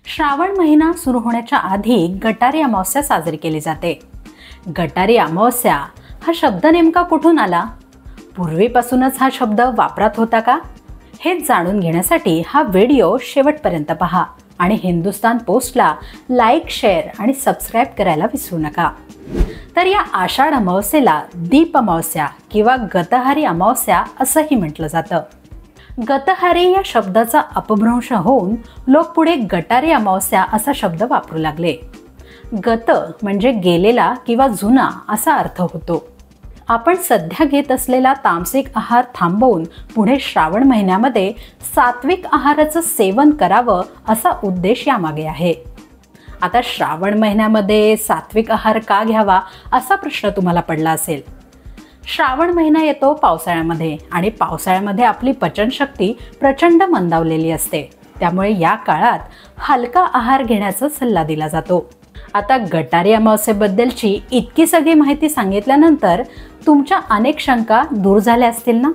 श्रावण महिना सुरू होण्याच्या आधी गटारी अमावस्या साजरी केली जाते। गटारी अमावस्या हा शब्द नेमका कुठून आला? पूर्वीपासूनच हा शब्द वापरात होता का? हे जाणून घेण्यासाठी हा व्हिडिओ शेवटपर्यंत पहा आणि हिंदुस्तान पोस्टला लाईक, शेअर आणि सबस्क्राईब करायला विसरू नका। तर या आषाढ अमावस्येला दीप अमावस्या किंवा गतहारी अमावस्या असंही म्हटलं जातं। गतहारी या शब्दाचा अपभ्रंश होऊन लोक पुढे गटारी अमावस्या असा शब्द वापरू लागले। गत म्हणजे गेलेला किंवा जुना असा अर्थ होतो। आपण सध्या घेत असलेला तामसिक आहार थांबवून पुढे श्रावण महिन्यामध्ये सात्विक आहाराचं सेवन करावं असा उद्देश यामागे आहे। आता श्रावण महिन्यामध्ये सात्विक आहार का घ्यावा असा प्रश्न तुम्हाला पडला असेल। श्रावण महिना येतो पावसाळ्यामध्ये आणि पावसाळ्यामध्ये आपली पचनशक्ती प्रचंड मंदावलेली असते, त्यामुळे या काळात हलका आहार घेण्याचा सल्ला दिला जातो। आता गटारी अमावस्येबद्दलची इतकी सगळी माहिती सांगितल्यानंतर तुमच्या अनेक शंका दूर झाल्या असतील ना?